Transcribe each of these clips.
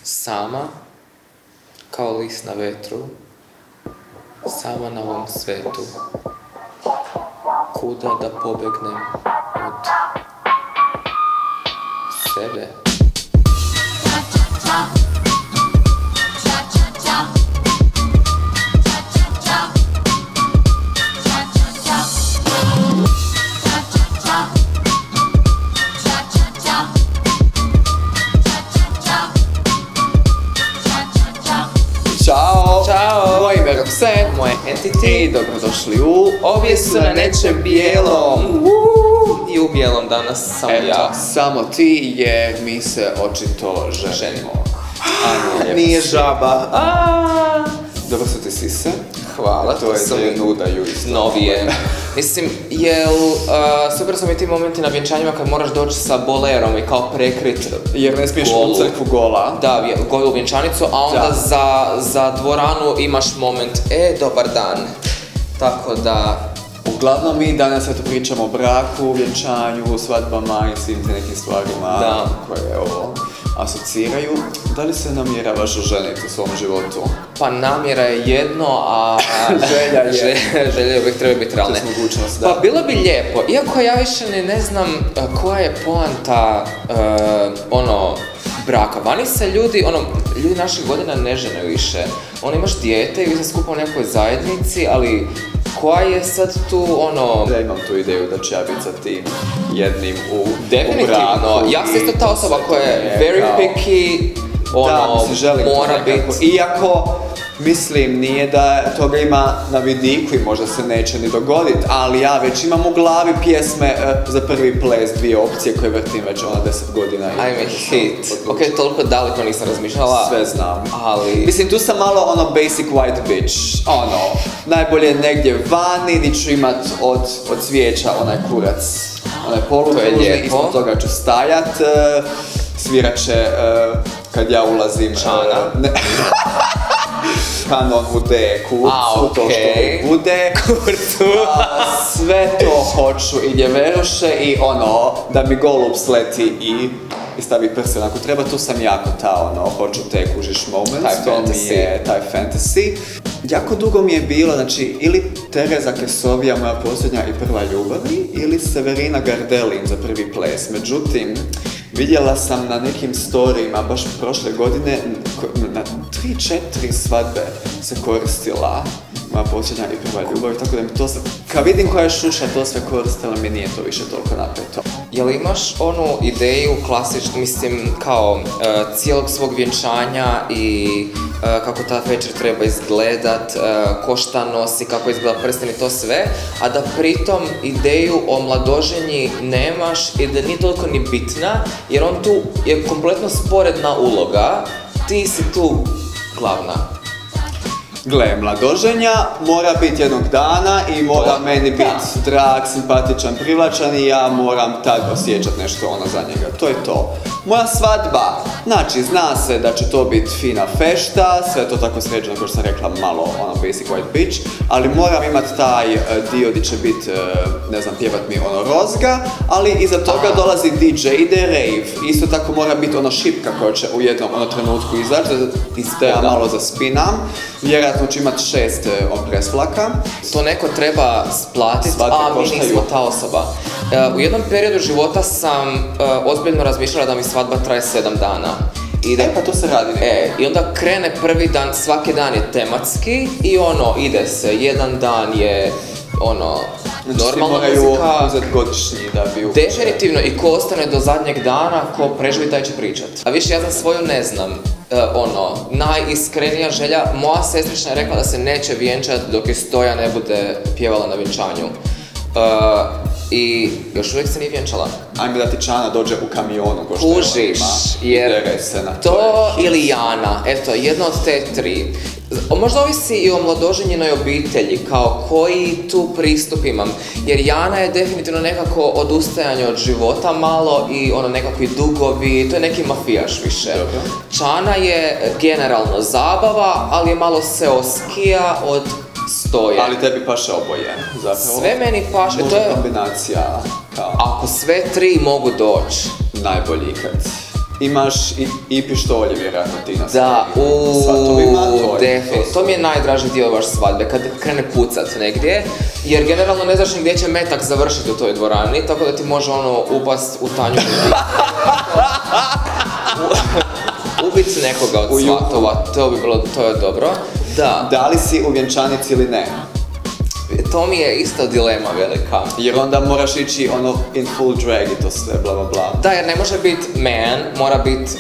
Sama, kao list na vetru, sama na ovom svetu. Kuda da pobegnem od sebe? Ćao! Ćao! Moje ime je Roxanne. Moje Entity. I dobrodošli u Ovdje su na nečem bijelom. I u bijelom danas sam Eto, ja. samo ti jer mi se očito ženimo. Nije žaba. Dobro su ti sise. Hvala, To je sam da nudaju isto. novije. Mislim, super su mi ti momenti na vjenčanjima kad moraš doći sa bolerom i kao prekrit Jer ne smiješ golu. u crkvu gola. Da, golu vjenčanicu, a onda za dvoranu imaš moment, dobar dan. Tako da... Uglavnom mi danas eto pričamo o braku, vjenčanju, svadbama i svim te nekim stvarima koje ovo asociraju. Da li se namjeravaš oženiti u svom životu? Pa namjera je jedno, a Želja je. želje uvijek treba biti realne. To je mogućnost, da. Pa bilo bi lijepo, iako ja više ne znam koja je poanta braka. Vani se ljudi naših godina ne žene više. Imaš dijete i vi ste skupa u nekoj zajednici, ali koja je sad tu Ja imam tu ideju da ću ja biti sa tim jednim u definitivno, ja sam isto ta osoba koja je very picky, mora biti. Iako, mislim, nije da toga ima na vidiku i možda se neće ni dogoditi, ali ja već imam u glavi pjesme za prvi ples, 2 opcije koje vrtim već 10 godina. I'm a hit. Ok, toliko daleko nisam razmišljala. Sve znam. Ali... Mislim, tu sam malo basic white bitch. Najbolje negdje vani, di ću imat od cvijeća onaj kurac. Onaj polukružni, ispod toga ću stajat. Svirat će kad ja ulazim... Čana. Kanon u D, kurcu, to što bude. Kurcu. Sve to hoću i djeveruše i da mi golub sleti i stavi prsten ako treba, tu sam jako hoću te kužiš moments, to mi je taj fantasy. Jako dugo mi je bilo, znači, ili Tereza Kesovija, moja posljednja i prva ljubavi, ili Severina Gardelin za prvi ples. Međutim, vidjela sam na nekim storijima baš prošle godine, na 3-4 svadbe se koristila moja posljednja i prva ljubav, tako da mi to sad, kad vidim koja je šuša to sve koristila, mi nije to više toliko napeto. Jel imaš onu ideju klasičnu, mislim, kao cijelog svog vjenčanja i kako ta večer treba izgledat, ko šta nosi, kako izgleda prsten i to sve, a da pritom ideju o mladoženji nemaš i da nije toliko ni bitna, jer on tu je kompletno sporedna uloga, ti si tu glavna. Gle, mladoženja mora biti jednog dana i mora meni biti drag, simpatičan, privlačan i ja moram tad osjećat nešto za njega. To je to. Moja svadba, znači zna se da će to biti fina fešta, sve to tako sređeno kao što sam rekla, malo basic white bitch, ali moram imat taj dio gdje će biti, ne znam, pjevat mi rozga, ali iza toga dolazi DJ, ide rave, isto tako mora biti šipka koja će u jednom trenutku izaći, da ja malo zaspinam, vjerojatno ću imat 6 presflaka. To neko treba splatiti, a mi nismo ta osoba. U jednom periodu života sam ozbiljno razmišljala da mi svadba traje 7 dana. Pa to se radi. I onda krene prvi dan, svaki dan je tematski i ide se, jedan dan je normalna muzika. Moraju uzeti godišnji da bi... Definitivno, i ko ostane do zadnjeg dana, ko preživi taj će pričat. A više ja za svoju ne znam, najiskrenija želja, moja sestrična je rekla da se neće vjenčat dok je Stoja ne bude pjevala na vjenčanju. I još uvijek se nije vjenčala. Ajme da ti Čana dođe u kamionu ko što kužiš, jer to ili Jana, eto, jedna od te 3. Možda ovisi i o mladoženjenoj obitelji, kao koji tu pristup imam. Jer Jana je definitivno nekako odustajanje od života malo i nekakvi dugovi, to je neki mafijaš više. Čana je generalno zabava, ali je malo seoskija od Stoje. Ali tebi paše oboje, zapravo. Sve meni paše, to je... kombinacija. Ako sve 3 mogu doći. Najbolji ikad. imaš i pištolje vjerojatno ti na Da, svatovima. definitivno. To mi je najdraži dio vaš svadbe, kad krene pucat negdje, jer generalno ne znaš ni gdje će metak završiti u toj dvorani, tako da ti može upast u tanju ubiti nekoga od svatova, to je dobro. Da li si u vjenčanici ili ne? To mi je isto dilema velika. Jer onda moraš ići in full drag i to sve, bla bla bla. Da, jer ne može biti man, mora biti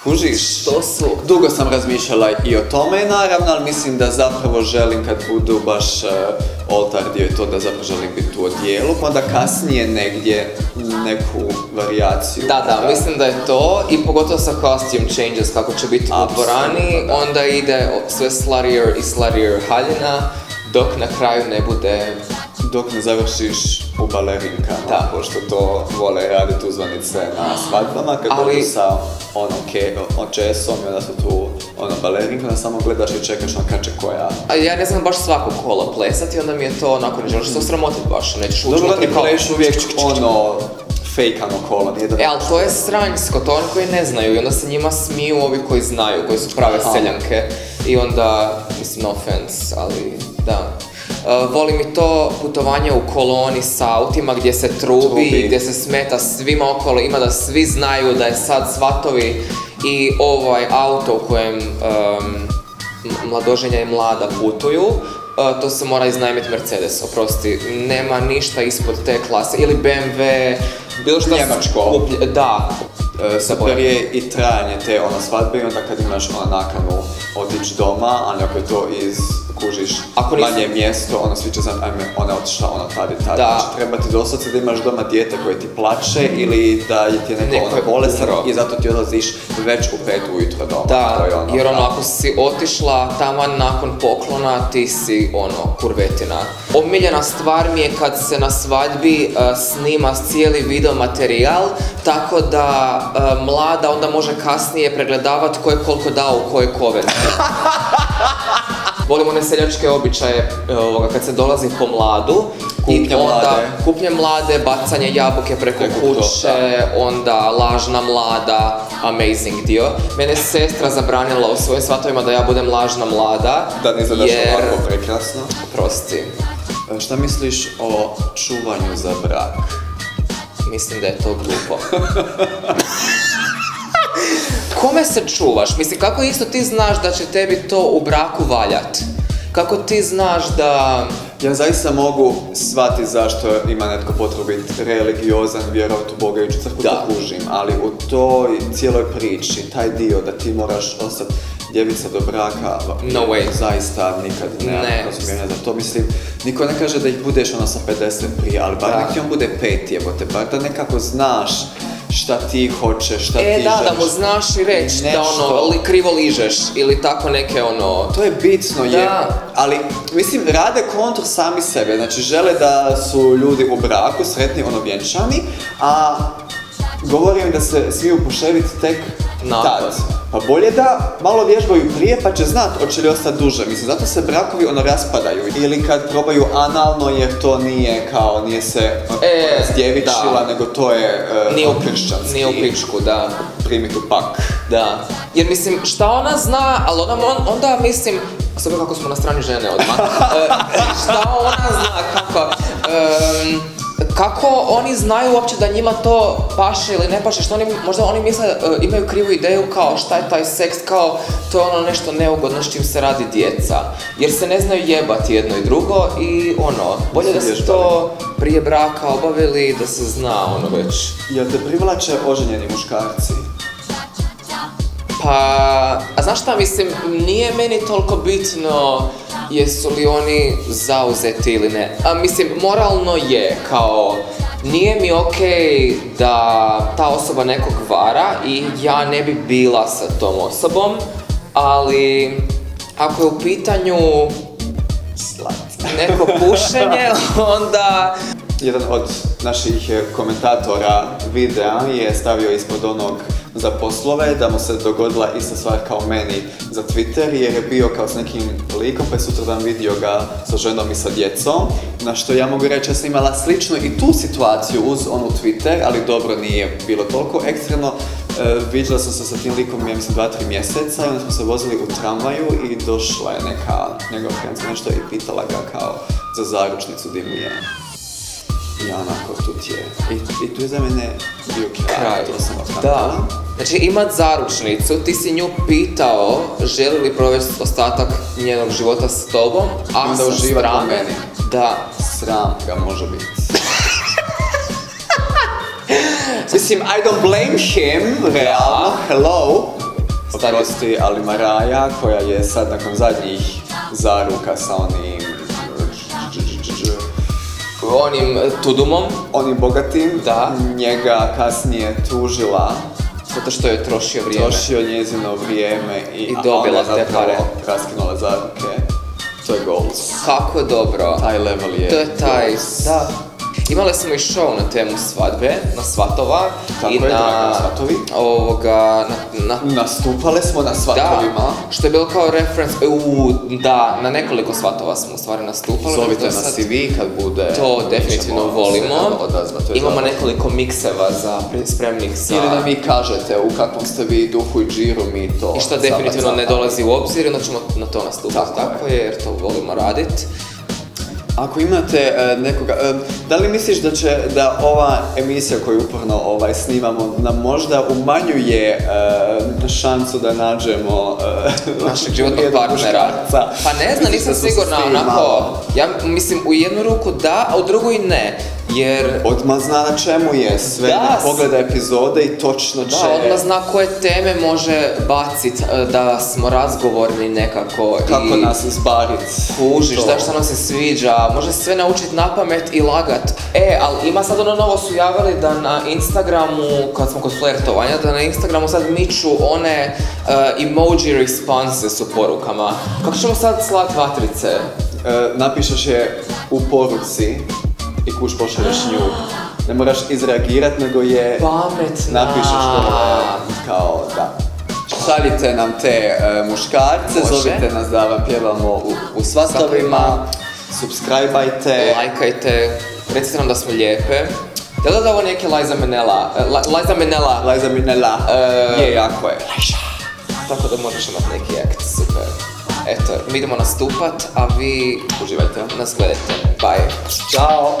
Kužiš? To su... Dugo sam razmišljala i o tome naravno, ali mislim da zapravo želim kad budu baš oltar dio i to da zapravo želim biti u odijelu, pa onda kasnije negdje neku varijaciju. Da, mislim da je to i pogotovo sa costume changes kako će biti u dvorani, onda ide sve sluttier haljina dok na kraju ne bude... Dok ne završiš u balerinkama, pošto to vole raditi uzvanice na svadbama, kad dođu sa česom i onda su tu balerinka, onda samo gledaš i čekaš kad će koja. A ja ne znam baš svako kolo plesati, onda mi je to onako, ne želiš se osramotit baš, nećeš ući unutra kao... Dobro, ti uvijek fejkano kolo, nije da... ali to je sranjsko, to oni koji ne znaju i onda se njima smiju ovi koji znaju, koji su prave seljanke i onda, mislim, no offense, ali da. Volim i to putovanje u koloni s autima gdje se trubi, gdje se smeta svima okolo, ima da svi znaju da je sad svatovi i ovaj auto u kojem mladoženja i mlada putuju, to se mora iznajmiti Mercedes, oprosti, nema ništa ispod te klase, ili BMW, bilo što Njemačko. Da. Super je i trajanje te svadbe i onda kad imaš nakanu otići doma, ali ako je to iz kužiš manje mjesto, svi će znati, ajme, ona je otišla, tada. Znači, treba ti doslovce da imaš doma dijete koje ti plače ili da ti je neko bolesan i zato ti odlaziš već u 5 ujutro doma. Da, jer ako si otišla taman nakon poklona, ti si kurvetina. Omiljena stvar mi je kad se na svadbi snima cijeli video materijal, tako da mlada onda može kasnije pregledavati ko je koliko dao u kojoj koverti. Volim one seljačke običaje kad se dolazi po mladu. Kupnje mlade, bacanje jabuke preko kuće, onda lažna mlada, amazing dio. Mene je sestra zabranila u svojim svatovima da ja budem lažna mlada. Da ne zadaš ovako prekrasno. Prosti. Šta misliš o čuvanju za brak? Mislim da je to glupo. Kome se čuvaš? Mislim, kako isto ti znaš da će tebi to u braku valjat? Kako ti znaš da... Ja zaista mogu shvatiti zašto ima netko potrebu biti religiozan, vjerovati u Boga i u crkvu, to kužim, ali u toj cijeloj priči, taj dio da ti moraš ostati djevica do braka, zaista nikad ne razumijenja za to. Mislim, niko ne kaže da ih budeš sa 50 prije, ali bar nek ti on bude 5 jebote, bar da nekako znaš šta ti hoćeš, šta ti želiš. Da mu znaš i reći da krivo ližeš ili tako neke To je bitno, ali mislim, rade kontr sami sebe, znači žele da su ljudi u braku, sretni, vjenčani, a govorim da se smiju poševiti tek tad. Pa bolje da malo vježbaju prije pa će znat hoće li ostati duže. Mislim, zato se brakovi raspadaju. Ili kad probaju analno jer to nije se zdjevičila, nego to je kršćanski. Nije u pičku, da. Primi tu pak. Da. Jer mislim, šta ona zna, ali onda mislim, sve kako smo na strani žene odmah, šta ona zna, kako oni znaju uopće da njima to paše ili ne paše, što možda oni misle, imaju krivu ideju kao šta je taj seks, kao to je nešto neugodno s čim se radi djeca, jer se ne znaju jebati jedno i drugo i bolje da se to prije braka obavili, da se zna već. Jel te privlače oženjeni muškarci? Pa, a znaš šta, mislim, nije meni toliko bitno jesu li oni zauzeti ili ne. Mislim, moralno je, kao, nije mi okej da ta osoba nekog vara i ja ne bi bila sa tom osobom, ali ako je u pitanju neko pušenje, onda jedan od naših komentatora videa je stavio ispod onog za poslove da mu se dogodila ista stvar kao meni za Twitter jer je bio kao s nekim likom pa je sutradan vidio ga sa ženom i sa djecom, na što ja mogu reći da sam imala sličnu i tu situaciju uz onu Twitter, ali dobro nije bilo toliko ekstremno. Vidjela sam se sa tim likom, ja mislim, 2-3 mjeseca i onda smo se vozili u tramvaju i došla je neka njegova fijanca nešto i pitala ga kao za zaručnicu di mu je. I onako, tu ti je. I tu je za mene bio kraj. To sam da. Znači, imat zaručnicu, ti si nju pitao želi li provesti ostatak njenog života s tobom, a sa strane, da, sram ga može biti. Mislim, I don't blame him, realno, hello. Oprosti, ali Maraja, koja je sad nakon zadnjih zaruka sa onim Tudumom, onim bogatim, da, njega kasnije tužila zato što je trošio vrijeme. Trošio njezino vrijeme i dobila te pare. Raskinula zaruke. To je goals. Kako je dobro. Taj level je. To je taj, da. Imali smo i show na temu svadbe, na Svatova. Tako i je, na Svatovi. Nastupale smo na Svatovima. Da, što je bilo kao reference, da, na nekoliko Svatova smo u stvari nastupali. Zovite nas i vi kad bude. To definitivno volimo. Imamo nekoliko mikseva spremnih za... Ili nam vi kažete u kakvom ste vi duhu i džiru, mi to... I što definitivno ne dolazi u obzir, onda ćemo na to nastupati. Tako je, jer to volimo raditi. Ako imate nekoga, da li misliš da ova emisija koju uporno snimamo nam možda umanjuje šansu da nađemo našeg životnog partnera? Pa ne znam, nisam sigurna, onako, ja mislim u jednu ruku da, a u drugoj ne. Jer... Odmah zna na čemu je, sve ne pogleda epizode i točno će... Da, odmah zna koje teme može bacit, da smo razgovorni nekako. Kako nas izbarit. Kužiš, što nam se sviđa, može sve naučit na pamet i lagat. Ali ima sad ono novo su javili da na Instagramu, kad smo kod flirtovanja, da na Instagramu sad miču one emoji responses u porukama. Kako ćemo sad slat vatrice? Napišeš je u poruci i kuš pošalješ nju. Ne moraš izreagirat, nego je... Pametna! Napišeš kao da. Šaljite nam te muškarce, zovite nas da vam pjevamo u Svatovima. Subscribe-ajte. Lajkajte. Recite nam da smo lijepe. Jel da ovo neke Liza Minnella? Liza Minnella. Je, jako je. Tako da možeš imat neki akt, super. Eto, mi idemo nastupat, a vi uživajte. Nas gledajte. Bye. Ćao.